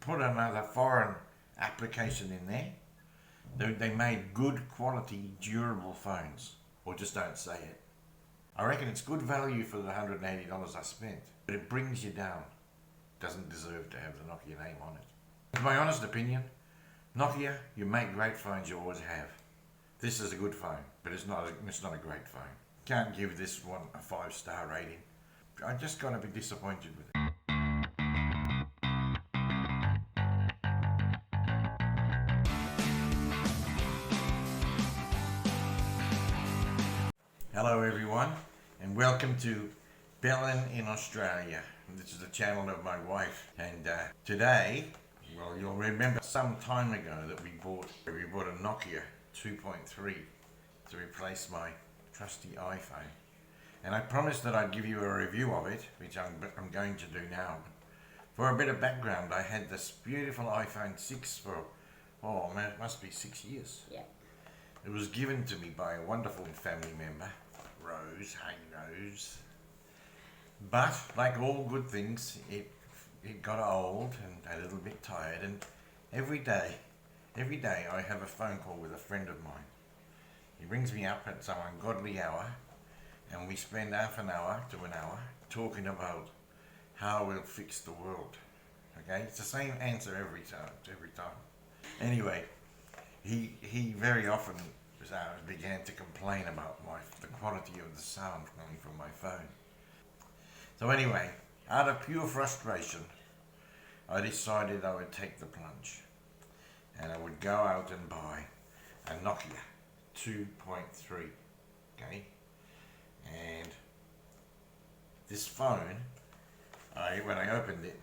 put another foreign application in there. They made good quality, durable phones, or just don't say it. I reckon it's good value for the $180 I spent, but it brings you down. Doesn't deserve to have the Nokia name on it. In my honest opinion, Nokia, you make great phones, you always have. This is a good phone, but it's not a great phone. Can't give this one a 5-star rating. I'm just gonna be disappointed with it. Hello everyone, and welcome to Bellin in Australia. This is the channel of my wife, and today, well, you'll remember some time ago that we bought a Nokia 2.3 to replace my trusty iPhone, and I promised that I'd give you a review of it, which I'm going to do now. For a bit of background, I had this beautiful iPhone 6 for, oh man, it must be 6 years. Yeah. It was given to me by a wonderful family member, Rose, hey Rose. But like all good things, it got old and a little bit tired, and every day I have a phone call with a friend of mine. He rings me up at some ungodly hour, and we spend half an hour to an hour talking about how we'll fix the world. Okay, it's the same answer every time. Anyway, he very often began to complain about the quality of the sound coming from my phone. So anyway, out of pure frustration, I decided I would take the plunge, and I would go out and buy a Nokia 2.3, okay? And this phone, when I opened it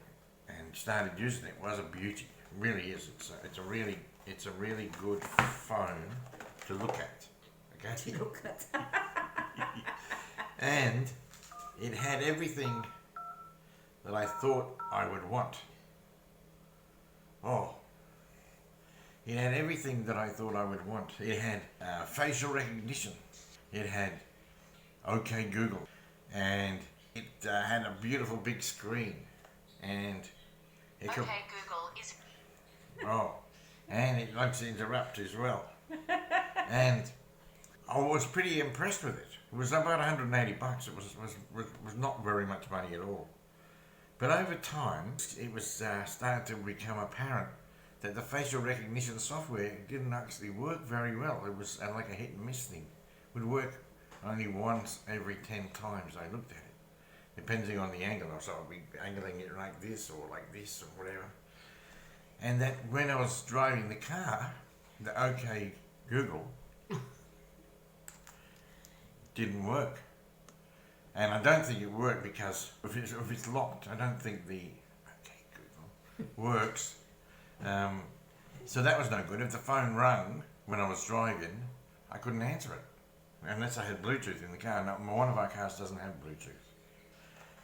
and started using it, was a beauty. It really is. It's a really good phone to look at, okay? To look at. And it had everything that I thought I would want. Oh, it had everything that I thought I would want. It had facial recognition. It had OK Google, and it had a beautiful big screen, and it could. OK Google is. Oh, and it likes to interrupt as well. And I was pretty impressed with it. It was about $180. It was not very much money at all. But over time, it was started to become apparent that the facial recognition software didn't actually work very well. It was like a hit and miss thing. It would work only once every 10 times I looked at it, depending on the angle. So I'd be angling it like this or like this or whatever. And that when I was driving the car, the OK Google didn't work. And I don't think it worked because if it's locked, I don't think the OK Google works. So that was no good. If the phone rang when I was driving, I couldn't answer it unless I had Bluetooth in the car. Now, one of our cars doesn't have Bluetooth,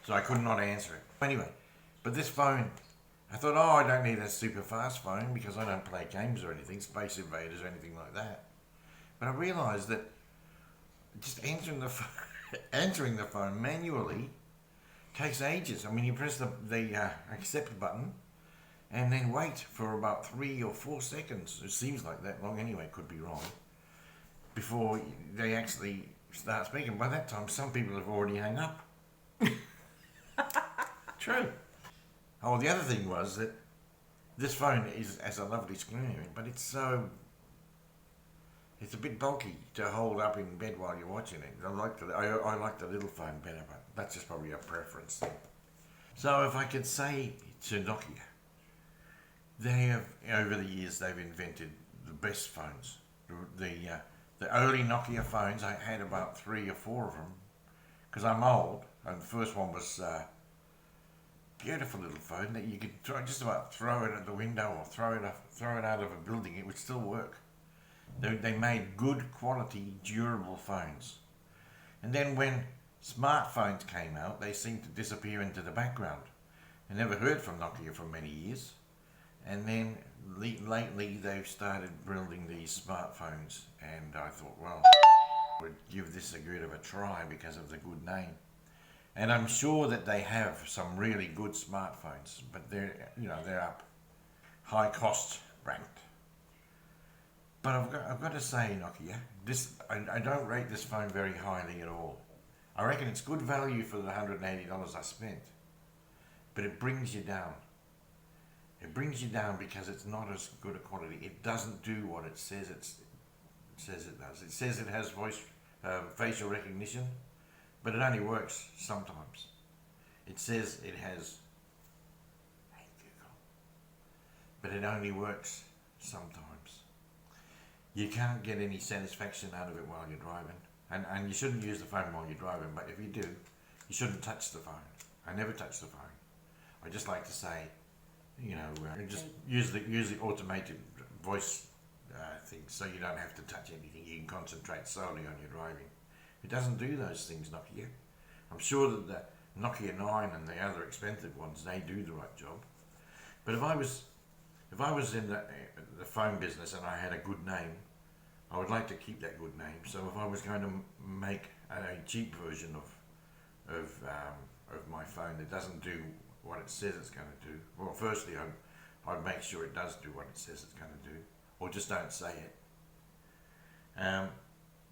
so I could not answer it. Anyway, but this phone, I thought, oh, I don't need a super fast phone because I don't play games or anything, Space Invaders or anything like that. But I realised that just answering the phone manually takes ages. I mean, you press the accept button and then wait for about 3 or 4 seconds. It seems like that long anyway, could be wrong, before they actually start speaking. By that time, some people have already hung up. True. Oh, the other thing was that this phone has a lovely screen, but it's a bit bulky to hold up in bed while you're watching it. I like the little phone better, but that's just probably a preference thing. So if I could say to Nokia, they have, over the years, they've invented the best phones. The early Nokia phones, I had about 3 or 4 of them, because I'm old, and the first one was beautiful little phone that you could just about throw it at the window or throw it out of a building. It would still work. They made good quality, durable phones. And then when smartphones came out, they seemed to disappear into the background. I never heard from Nokia for many years. And then lately they've started building these smartphones, and I thought, well, I would give this a bit of a try because of the good name. And I'm sure that they have some really good smartphones, but they're up. high cost ranked. But I've got to say, Nokia, I don't rate this phone very highly at all. I reckon it's good value for the $180 I spent, but it brings you down. It brings you down because it's not as good a quality. It doesn't do what it says it does. It says it has facial recognition, but it only works sometimes. It says it has, hey Google, but it only works sometimes. You can't get any satisfaction out of it while you're driving. And you shouldn't use the phone while you're driving, but if you do, you shouldn't touch the phone. I never touch the phone. I just like to say, just use the automated voice thing, so you don't have to touch anything. You can concentrate solely on your driving. It doesn't do those things, Nokia. I'm sure that the Nokia 9 and the other expensive ones, they do the right job. But if I was in the phone business and I had a good name, I would like to keep that good name. So if I was going to make a cheap version of my phone that doesn't do what it says it's going to do, well, firstly I'd make sure it does do what it says it's going to do, or just don't say it.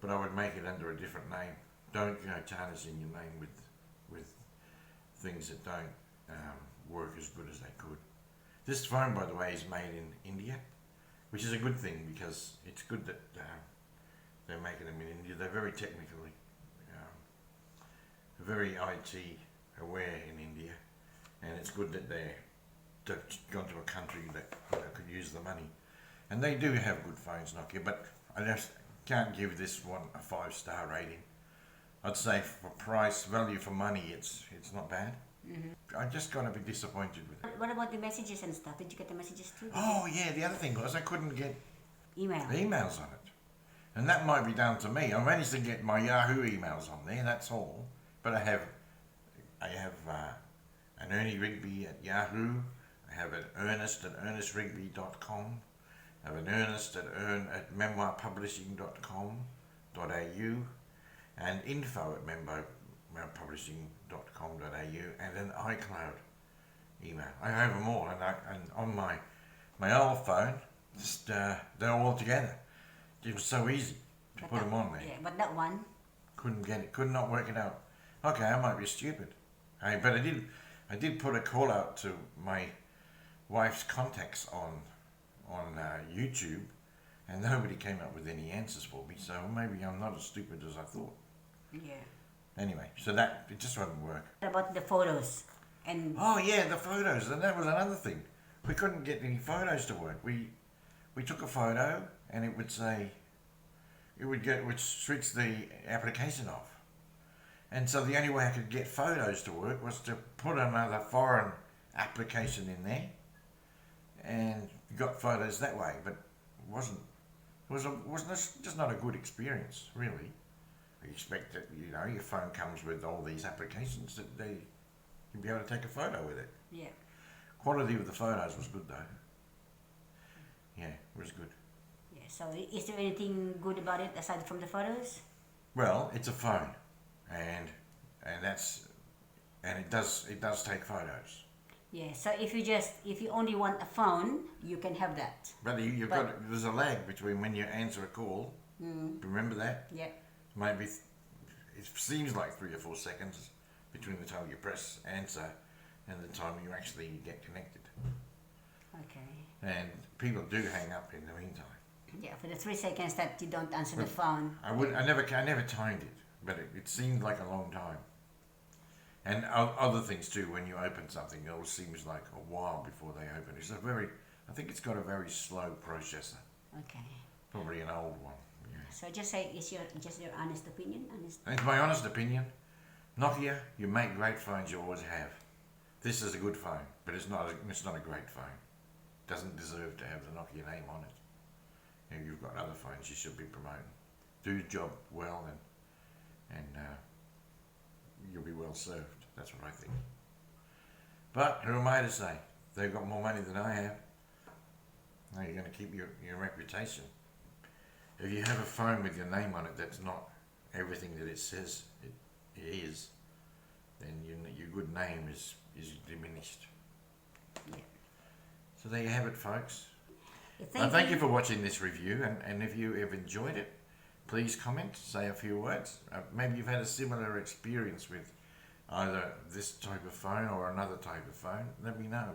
But I would make it under a different name. Don't tarnishing your name with things that don't work as good as they could. This phone, by the way, is made in India, which is a good thing, because it's good that they're making them in India. They're very technically, very IT aware in India, and it's good that they've gone to a country that could use the money. And they do have good phones, Nokia, but I just can't give this one a 5-star rating. I'd say for price, value for money, it's not bad. Mm-hmm. I just got a bit disappointed with it. What about the messages and stuff? Did you get the messages too? Oh yeah, the other thing was I couldn't get emails on it. And that might be down to me. I managed to get my Yahoo emails on there, that's all. But I have an Ernie Rigby at Yahoo. I have an Ernest at ernestrigby.com. I have an Ernest at memoirpublishing.com.au, and info at memoirpublishing.com.au, and an iCloud email. I have them all, and on my old phone, just they're all together. It was so easy to put them on there. Yeah, but that one couldn't get it. Could not work it out. Okay, I might be stupid. But I did put a call out to my wife's contacts on YouTube, and nobody came up with any answers for me. So maybe I'm not as stupid as I thought. Yeah. Anyway, so that it just wouldn't work. What about the photos? And oh yeah, the photos, and that was another thing. We couldn't get any photos to work. We took a photo, and it would say, it would switch the application off. And so the only way I could get photos to work was to put another foreign application in there, and got photos that way. But it wasn't just not a good experience, really. You expect that your phone comes with all these applications that you'll be able to take a photo with it. Yeah. Quality of the photos was good though. Yeah, it was good. Yeah. So is there anything good about it aside from the photos? Well, it's a phone, and it does take photos. Yeah. So if you only want a phone, you can have that. But there's a lag between when you answer a call. Remember that? Yeah. Maybe it seems like 3 or 4 seconds between the time you press answer and the time you actually get connected. Okay. And people do hang up in the meantime. Yeah, for the 3 seconds that you don't answer the phone. I never timed it, but it seemed like a long time. And other things too, when you open something, it always seems like a while before they open. I think it's got a very slow processor. Okay. Probably an old one. Yeah. So just say it's your honest opinion. It's my honest opinion. Nokia, you make great phones, you always have. This is a good phone, but it's not a great phone. It doesn't deserve to have the Nokia name on it. You've got other phones you should be promoting. Do your job well, and you'll be well served. That's what I think. But who am I to say? They've got more money than I have. Now you're going to keep your reputation. If you have a phone with your name on it that's not everything that it says it is, then your good name is diminished. Yeah. So there you have it, folks. Thank Thank you for watching this review, and if you have enjoyed it, please comment, say a few words. Maybe you've had a similar experience with either this type of phone or another type of phone. Let me know.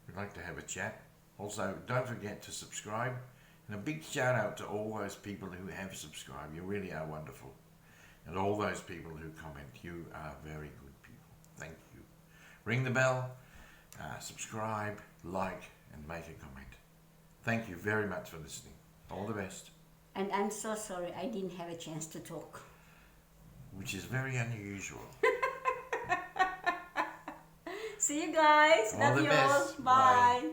We'd like to have a chat. Also, don't forget to subscribe. And a big shout out to all those people who have subscribed. You really are wonderful. And all those people who comment. You are very good people. Thank you. Ring the bell, subscribe, like, and make a comment. Thank you very much for listening. All the best. And I'm so sorry I didn't have a chance to talk. Which is very unusual. See you guys. All Love the you all. best. Bye. Bye.